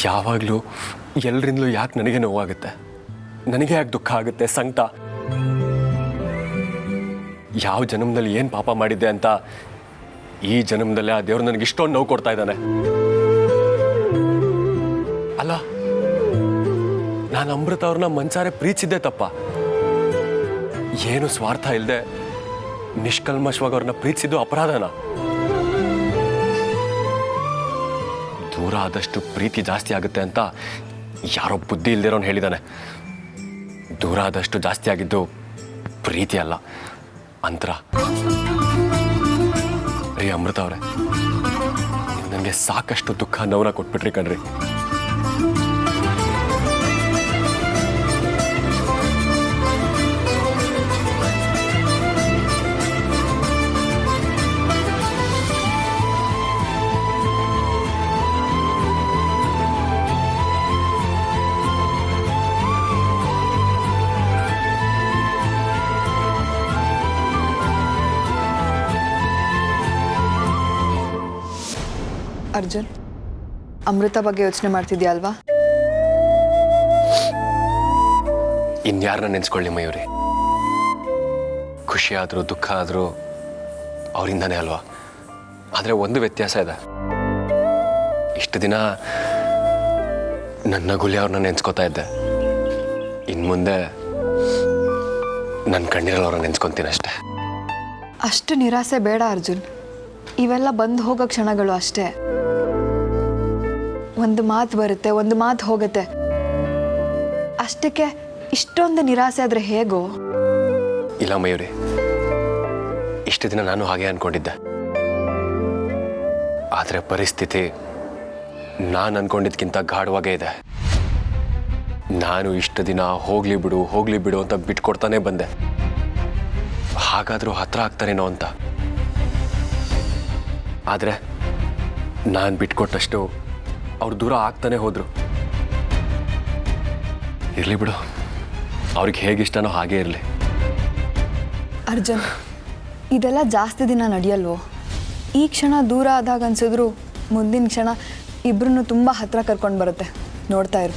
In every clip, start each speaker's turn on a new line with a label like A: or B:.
A: ಯಾವಾಗಲೂ ಎಲ್ಲರಿಂದಲೂ ಯಾಕೆ ನನಗೆ ನೋವಾಗುತ್ತೆ, ನನಗೆ ಯಾಕೆ ದುಃಖ ಆಗುತ್ತೆ, ಸಂಕಟ. ಯಾವ ಜನ್ಮದಲ್ಲಿ ಏನು ಪಾಪ ಮಾಡಿದ್ದೆ ಅಂತ ಈ ಜನ್ಮದಲ್ಲೇ ಆ ದೇವ್ರು ನನಗೆ ಇಷ್ಟೊಂದು ನೋವು ಕೊಡ್ತಾ ಇದ್ದಾನೆ. ಅಲ್ಲ, ನಾನು ಅಮೃತ ಅವ್ರನ್ನ ಮನ್ಸಾರೆ ಪ್ರೀತಿಸಿದ್ದೆ ತಪ್ಪ. ಏನು ಸ್ವಾರ್ಥ ಇಲ್ಲದೆ ನಿಷ್ಕಲ್ಮಶವಾಗಿ ಅವ್ರನ್ನ ಪ್ರೀತಿಸಿದ್ದು ಅಪರಾಧನ. ದೂರ ಆದಷ್ಟು ಪ್ರೀತಿ ಜಾಸ್ತಿ ಆಗುತ್ತೆ ಅಂತ ಯಾರೋ ಬುದ್ಧಿ ಇಲ್ದಿರೋನು ಹೇಳಿದಾನೆ. ದೂರ ಆದಷ್ಟು ಜಾಸ್ತಿ ಆಗಿದ್ದು ಪ್ರೀತಿ ಅಲ್ಲ, ಅಂತರ. ರೀ ಅಮೃತ ಅವರೇ, ನನಗೆ ಸಾಕಷ್ಟು ದುಃಖ ನೋವನ್ನ ಕೊಟ್ಬಿಟ್ರಿ ಕಣ್ರಿ.
B: ಅರ್ಜುನ್, ಅಮೃತ ಬಗ್ಗೆ ಯೋಚನೆ ಮಾಡ್ತಿದ್ಯಾ ಅಲ್ವಾ?
A: ಇನ್ಯಾರನ್ನ ನೆನೆಸ್ಕೊಳ್ಳಿ ಮಯೂರಿ. ಖುಷಿ ಆದರೂ ದುಃಖ ಆದರೂ ಅವರಿಂದಾನೇ ಅಲ್ವಾ. ಆದರೆ ಒಂದು ವ್ಯತ್ಯಾಸ ಇದೆ. ಇಷ್ಟು ದಿನ ನನ್ನ ಗುಲಿ ಅವ್ರನ್ನ ನೆನೆಸ್ಕೋತಾ ಇದ್ದೆ. ಇನ್ನು ಮುಂದೆ ನನ್ನ ಕಣ್ಣೀರಲ್ಲಿ ಅವ್ರನ್ನ ನೆನೆಸ್ಕೊತೀನಿ ಅಷ್ಟೆ.
B: ಅಷ್ಟು ನಿರಾಸೆ ಬೇಡ ಅರ್ಜುನ್. ಇವೆಲ್ಲ ಬಂದು ಹೋಗೋ ಕ್ಷಣಗಳು ಅಷ್ಟೇ. ಒಂದು ಮಾತು ಬರುತ್ತೆ, ಒಂದು ಮಾತು ಹೋಗುತ್ತೆ. ಅಷ್ಟಕ್ಕೆ ಇಷ್ಟೊಂದು ನಿರಾಸೆ ಆದರೆ ಹೇಗೋ?
A: ಇಲ್ಲ ಮಯೂರಿ, ಇಷ್ಟು ದಿನ ನಾನು ಹಾಗೆ ಅನ್ಕೊಂಡಿದ್ದೆ. ಆದರೆ ಪರಿಸ್ಥಿತಿ ನಾನು ಅನ್ಕೊಂಡಿದ್ಕಿಂತ ಗಾಢವಾಗೇ ಇದೆ. ನಾನು ಇಷ್ಟು ದಿನ ಹೋಗ್ಲಿ ಬಿಡು ಅಂತ ಬಿಟ್ಕೊಡ್ತಾನೆ ಬಂದೆ. ಹಾಗಾದರೂ ಹತ್ರ ಆಗ್ತಾರೇನೋ ಅಂತ. ಆದರೆ ನಾನು ಬಿಟ್ಕೊಟ್ಟಷ್ಟು ಅವ್ರು ದೂರ ಆಗ್ತಾನೆ ಹೋದ್ರು. ಇರಲಿ ಬಿಡು, ಅವ್ರಿಗೆ ಹೇಗಿಷ್ಟನೋ ಹಾಗೇ ಇರಲಿ.
B: ಅರ್ಜುನ್, ಇದೆಲ್ಲ ಜಾಸ್ತಿ ದಿನ ನಡೆಯಲ್ವೋ? ಈ ಕ್ಷಣ ದೂರ ಆದಾಗ ಅನ್ಸಿದ್ರು ಮುಂದಿನ ಕ್ಷಣ ಇಬ್ರನ್ನು ತುಂಬ ಹತ್ರ ಕರ್ಕೊಂಡು ಬರುತ್ತೆ. ನೋಡ್ತಾ ಇರು.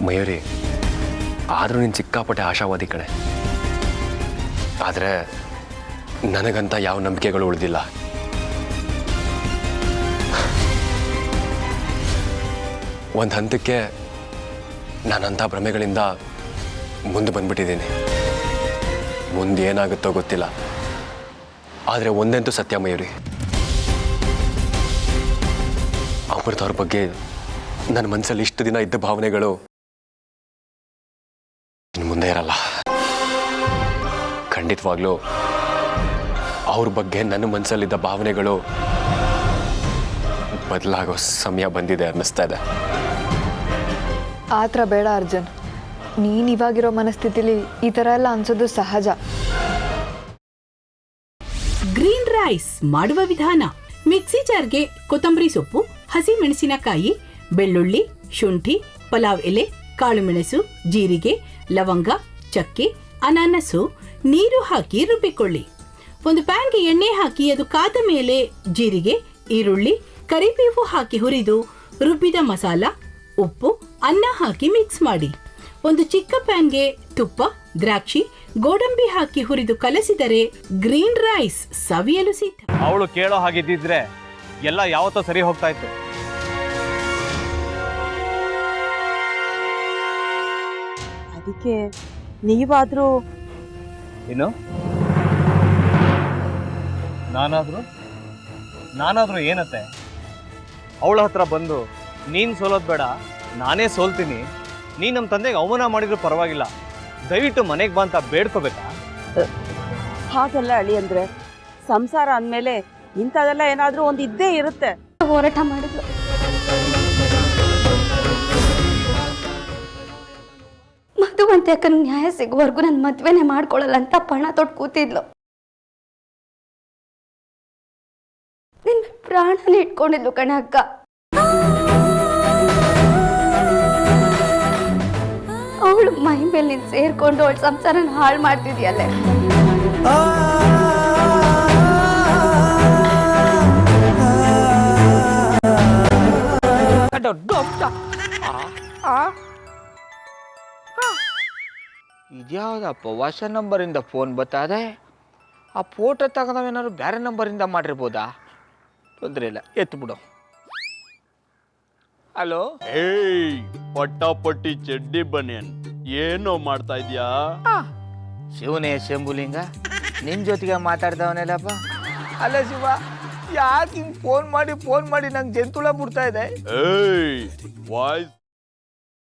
A: ಮಯೂರಿ, ಆದರೂ ನೀನು ಸಿಕ್ಕಾಪಟ್ಟೆ ಆಶಾವಾದಿ ಕಣೆ. ಆದರೆ ನನಗಂತ ಯಾವ ನಂಬಿಕೆಗಳು ಉಳಿದಿಲ್ಲ. ಒಂದು ಹಂತಕ್ಕೆ ನಾನಂಥ ಭ್ರಮೆಗಳಿಂದ ಮುಂದೆ ಬಂದ್ಬಿಟ್ಟಿದ್ದೀನಿ. ಮುಂದೆ ಏನಾಗುತ್ತೋ ಗೊತ್ತಿಲ್ಲ. ಆದರೆ ಒಂದಂತೂ ಸತ್ಯ ಮಯೂರಿ, ಅಮೃತ ಅವ್ರ ಬಗ್ಗೆ ನನ್ನ ಮನಸ್ಸಲ್ಲಿ ಇಷ್ಟು ದಿನ ಇದ್ದ ಭಾವನೆಗಳು ಇನ್ನು ಮುಂದೆ ಇರಲ್ಲ. ಖಂಡಿತವಾಗ್ಲೂ ಅವ್ರ ಬಗ್ಗೆ ನನ್ನ ಮನಸ್ಸಲ್ಲಿದ್ದ ಭಾವನೆಗಳು ಬದಲಾಗೋ ಸಮಯ ಬಂದಿದೆ ಅನ್ನಿಸ್ತಾ ಇದೆ.
B: ಆ ಥರ ಬೇಡ ಅರ್ಜುನ್. ನೀನು ಇವಾಗಿರೋ ಮನಸ್ಥಿತಿಲಿ ಈ ಥರ ಎಲ್ಲ ಅನ್ಸೋದು ಸಹಜ.
C: ಗ್ರೀನ್ ರೈಸ್ ಮಾಡುವ ವಿಧಾನ: ಮಿಕ್ಸಿ ಜಾರ್ಗೆ ಕೊತ್ತಂಬರಿ ಸೊಪ್ಪು, ಹಸಿ ಮೆಣಸಿನಕಾಯಿ, ಬೆಳ್ಳುಳ್ಳಿ, ಶುಂಠಿ, ಪಲಾವ್ ಎಲೆ, ಕಾಳುಮೆಣಸು, ಜೀರಿಗೆ, ಲವಂಗ, ಚಕ್ಕೆ, ಅನಾನಸು, ನೀರು ಹಾಕಿ ರುಬ್ಬಿಕೊಳ್ಳಿ. ಒಂದು ಪ್ಯಾನ್ಗೆ ಎಣ್ಣೆ ಹಾಕಿ ಅದು ಕಾದ ಮೇಲೆ ಜೀರಿಗೆ, ಈರುಳ್ಳಿ, ಕರಿಬೇವು ಹಾಕಿ ಹುರಿದು ರುಬ್ಬಿದ ಮಸಾಲ, ಉಪ್ಪು, ಅನ್ನ ಹಾಕಿ ಮಿಕ್ಸ್ ಮಾಡಿ. ಒಂದು ಚಿಕ್ಕ ಪ್ಯಾನ್ಗೆ ತುಪ್ಪ, ದ್ರಾಕ್ಷಿ, ಗೋಡಂಬಿ ಹಾಕಿ ಹುರಿದು ಕಲಸಿದರೆ ಗ್ರೀನ್ ರೈಸ್ ಸವಿಯಲು ಸಿದ್ಧ.
D: ಅವಳು ಕೇಳೋ ಹಾಗಿದ್ದಿದ್ರೆ ಎಲ್ಲ ಯಾವತ್ತೋ ಸರಿ ಹೋಗ್ತಾ ಇತ್ತು.
E: ಅದಕ್ಕೆ ನೀವಾದ್ರೂ
D: ಏನು? ನಾನಾದ್ರೂ ಏನತ್ತೆ? ಅವಳ ಹತ್ರ ಬಂದು ನೀನು ಸೋಲೋದು ಬೇಡ, ನಾನೇ ಸೋಲ್ತೀನಿ, ನೀನು ನಮ್ಮ ತಂದೆಗೆ ಅವಮಾನ ಮಾಡಿದ್ರು ಪರವಾಗಿಲ್ಲ, ದಯವಿಟ್ಟು ಮನೆಗೆ ಬಾ ಅಂತ ಬೇಡ್ಕೋಬೇಕಾ?
E: ಹಾಗೆಲ್ಲ ಅಳಿ ಅಂದ್ರೆ ಸಂಸಾರ ಅಂದಮೇಲೆ ಇಂಥದೆಲ್ಲ ಏನಾದ್ರೂ ಒಂದು ಇದ್ದೇ ಇರುತ್ತೆ.
F: ಹೋರಾಟ ಮಾಡಿದ್ಲು. ಮಧುವಂತೆ ಅಕ್ಕನ ನ್ಯಾಯ ಸಿಗುವವರೆಗೂ ನನ್ನ ಮದ್ವೆನೇ ಮಾಡ್ಕೊಳ್ಳಲ್ಲ ಅಂತ ಪಣ ತೊಟ್ಟು ಕೂತಿದ್ಲು. ನಿನ್ನ ಪ್ರಾಣನೇ ಇಟ್ಕೊಂಡಿದ್ಲು ಕಣೆ ಅಕ್ಕ. ಅವಳು ಮೈ ಮೇಲೆ ನೀನು ಸೇರ್ಕೊಂಡು ಅವಳ ಸಂಸಾರನ ಹಾಳು ಮಾಡ್ತಿದ್ಯಲ್ಲೇ.
G: ಇದ್ಯಾವುದಪ್ಪ ಹೊಸ ನಂಬರಿಂದ ಫೋನ್ ಬರ್ತದೆ. ಆ ಫೋಟೋ ತಗೊಂಡವೇನಾದ್ರು ಬೇರೆ ನಂಬರಿಂದ ಮಾಡಿರ್ಬೋದಾ? ತೊಂದರೆ ಇಲ್ಲ, ಎತ್ತು ಬಿಡು. ಹಲೋ,
H: ಏಯ್ ಪಟ್ಟಾಪಟ್ಟಿ ಚಡ್ಡಿ ಬನಿಯನ್ ಏನೋ ಮಾಡ್ತಾ ಇದ್ಯಾ?
G: ಶಿವನೇ ಶಂಭುಲಿಂಗ, ನಿನ್ನ ಜೊತೆಗೆ ಮಾತಾಡ್ದವನೇಲಪ್ಪ. ಅಲ್ಲ ಶಿವ, ಯಾಕೆ ಹಿಂಗೆ ಫೋನ್ ಮಾಡಿ ನಂಗೆ ಜಂತುಳ ಬಿಡ್ತಾ ಇದೆ?
H: ಏಯ್ ವಾಯ್ಸ್